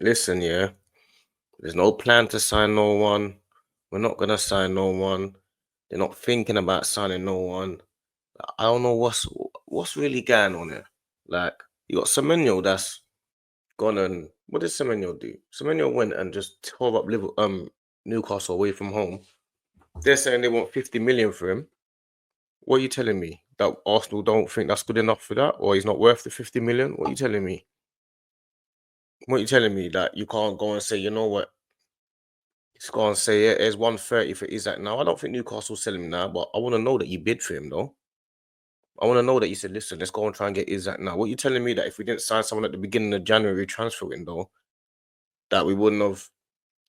Listen, yeah, there's no plan to sign no one. We're not gonna sign no one. They're not thinking about signing no one. I don't know what's really going on here. Like, you got Semenyo that's gone and what did Semenyo do? Semenyo went and just tore up Newcastle away from home. They're saying they want 50 million for him. What are you telling me? That Arsenal don't think that's good enough for that, or he's not worth the 50 million? What are you telling me? What are you telling me that you can't go and say, you know what? Just go and say it. It's 130 for Isaac now. I don't think Newcastle sell him now, but I want to know that you bid for him though. I want to know that you said, listen, let's go and try and get Isaac now. What are you telling me that if we didn't sign someone at the beginning of January transfer window, that we wouldn't have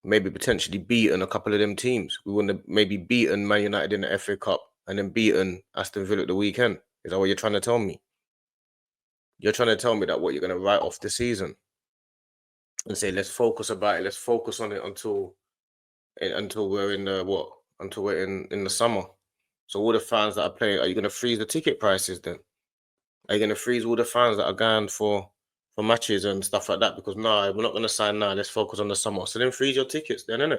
maybe potentially beaten a couple of them teams? We wouldn't have maybe beaten Man United in the FA Cup and then beaten Aston Villa at the weekend. Is that what you're trying to tell me? You're trying to tell me that what you're going to write off the season and say, let's focus about it. Let's focus on it until we're in the what? Until we're in the summer. So all the fans that are playing, are you going to freeze the ticket prices then? Are you going to freeze all the fans that are going for matches and stuff like that? Because no, we're not going to sign now. Let's focus on the summer. So then freeze your tickets then, innit?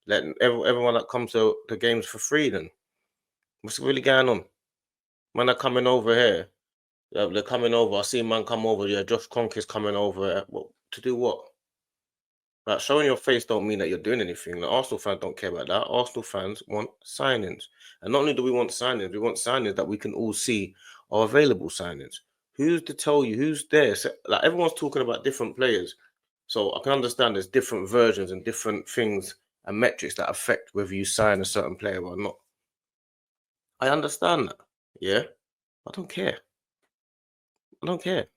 Let everyone that comes to the games for free then. What's really going on? Man are coming over here. They're coming over. I see man come over. Yeah, Josh Kroenke's coming over. Well, to do what? Like, showing your face don't mean that you're doing anything. The Arsenal fans don't care about that. Arsenal fans want signings. And not only do we want signings that we can all see are available signings. Who's to tell you who's there? So, like, everyone's talking about different players. So I can understand there's different versions and different things and metrics that affect whether you sign a certain player or not. I understand that. Yeah. I don't care. I don't care.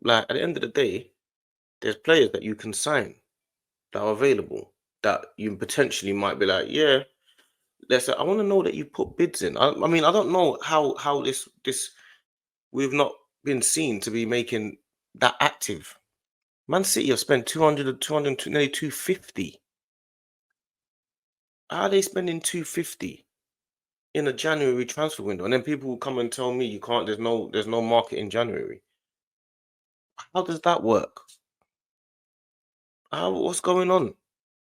Like, at the end of the day, there's players that you can sign that are available that you potentially might be like, yeah, I want to know that you put bids in. I mean, I don't know how this we've not been seen to be making that active. Man City have spent 200 and 200, nearly 250. How are they spending 250 in a January transfer window? And then people will come and tell me you can't, there's no market in January. How does that work? What's going on?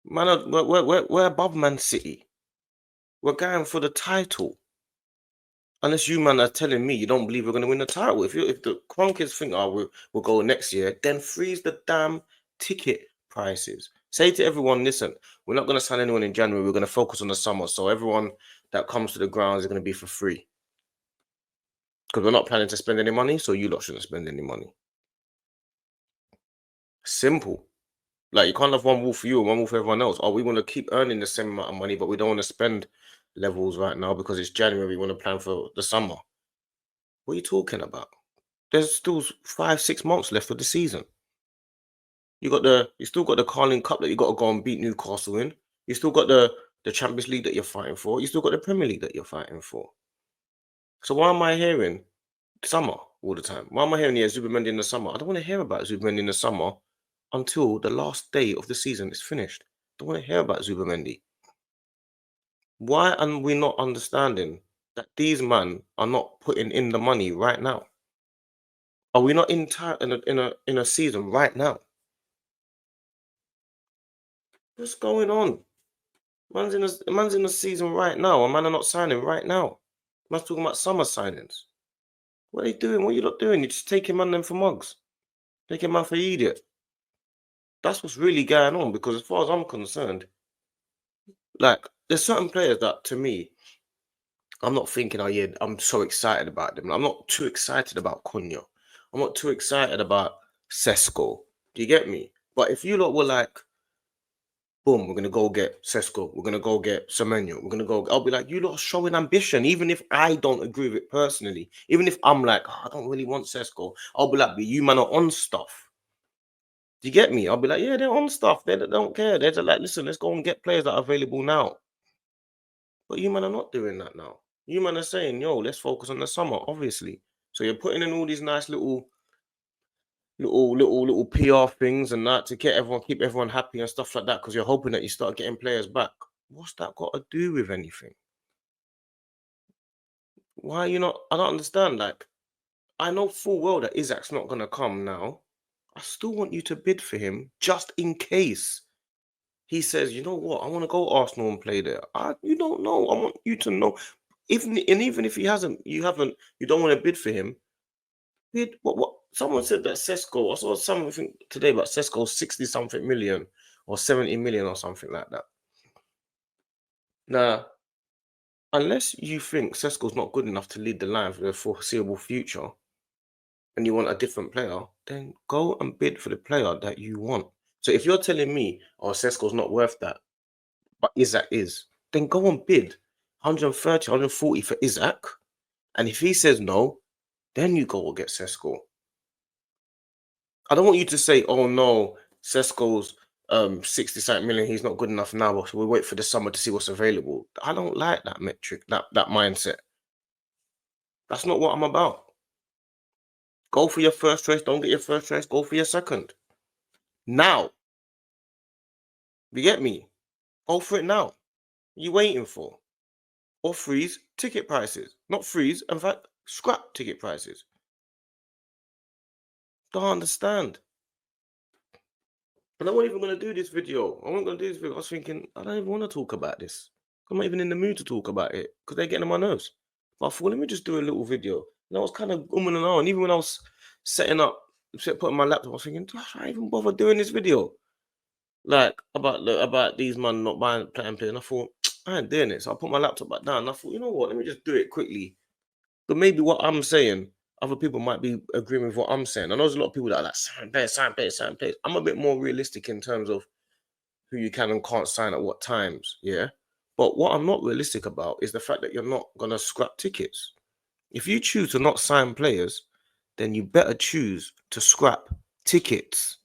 Man, we're above Man City. We're going for the title. Unless you man are telling me you don't believe we're going to win the title. If the Kroenkes think, oh, we'll go next year, then freeze the damn ticket prices. Say to everyone, listen, we're not going to sign anyone in January. We're going to focus on the summer. So everyone that comes to the grounds is going to be for free. Because we're not planning to spend any money, so you lot shouldn't spend any money. Simple. Like, you can't have one rule for you and one rule for everyone else. Oh, we want to keep earning the same amount of money, but we don't want to spend levels right now because it's January. We want to plan for the summer. What are you talking about? There's still 5, 6 months left of the season. You still got the Carling Cup that you got to go and beat Newcastle in. You still got the Champions League that you're fighting for. You still got the Premier League that you're fighting for. So why am I hearing summer all the time? Why am I hearing Zubimendi in the summer? I don't want to hear about Zubimendi in the summer until the last day of the season is finished. I don't want to hear about Zubimendi. Why are we not understanding that these men are not putting in the money right now? Are we not in a season right now? What's going on? Man's in the season right now, and man are not signing right now. Man's talking about summer signings. What are you doing? What are you not doing? You're just taking man them for mugs. Taking man for idiot. That's what's really going on. Because as far as I'm concerned, like, there's certain players that to me, I'm not thinking, oh yeah, I'm so excited about them. I'm not too excited about Cunha. I'm not too excited about Sesko. Do you get me? But if you lot were like, boom, we're gonna go get Sesko. We're gonna go get Semenyo. We're gonna go. I'll be like, you lot are showing ambition, even if I don't agree with it personally. Even if I'm like, oh, I don't really want Sesko. I'll be like, but you man are on stuff. Do you get me? I'll be like, yeah, they're on stuff. They don't care. They're just like, listen, let's go and get players that are available now. But you man are not doing that now. You man are saying, yo, let's focus on the summer, obviously. So you're putting in all these nice little PR things and that to keep everyone happy and stuff like that because you're hoping that you start getting players back. What's that got to do with anything? Why are you not? I don't understand. Like, I know full well that Isaac's not gonna come now. I still want you to bid for him just in case he says, you know what, I want to go Arsenal and play there. You don't know. I want you to know. Even if he hasn't, you don't want to bid for him. Bid what? Someone said that Sesko. I saw something today about Sesko 60 something million or 70 million or something like that. Now, unless you think Sesko's not good enough to lead the line for the foreseeable future, and you want a different player, then go and bid for the player that you want. So if you're telling me, oh, Sesko's not worth that, but Isaac is, then go and bid 130, 140 for Isaac. And if he says no, then you go and get Sesko. I don't want you to say, oh no, Sesko's 60 something million, he's not good enough now, so we'll wait for the summer to see what's available. I don't like that metric, that mindset. That's not what I'm about. Go for your first choice, don't get your first choice, go for your second. Now. You get me? Go for it now. You waiting for? Or freeze ticket prices. Not freeze, in fact, scrap ticket prices. Don't understand. And I wasn't even going to do this video. I wasn't going to do this video. I was thinking, I don't even want to talk about this. I'm not even in the mood to talk about it because they're getting on my nerves. But I thought, let me just do a little video. And I was kind of umming and ahhing. Even when I was setting up, putting my laptop, I was thinking, do I even bother doing this video? Like about these man not buying playing players. And I thought, I ain't doing it. So I put my laptop back down. And I thought, you know what? Let me just do it quickly. But maybe what I'm saying, other people might be agreeing with what I'm saying. I know there's a lot of people that are like, sign players, sign players, sign players. I'm a bit more realistic in terms of who you can and can't sign at what times. Yeah. But what I'm not realistic about is the fact that you're not gonna scrap tickets. If you choose to not sign players, then you better choose to scrap tickets.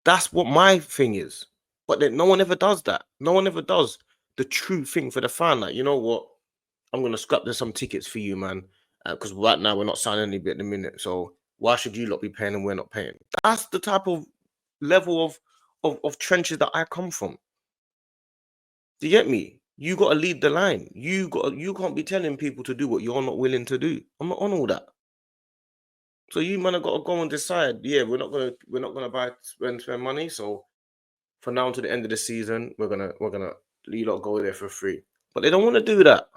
That's what my thing is. But then no one ever does that. No one ever does the true thing for the fan. Like, you know what? I'm gonna scrap there's some tickets for you, man. Because right now we're not signing any bit at the minute. So why should you lot be paying and we're not paying? That's the type of level of trenches that I come from. Do you get me? You gotta lead the line. You can't be telling people to do what you're not willing to do. I'm not on all that. So you man have got to go and decide. Yeah, we're not gonna buy spend money. So for now to the end of the season, we're gonna you lot go there for free. But they don't want to do that.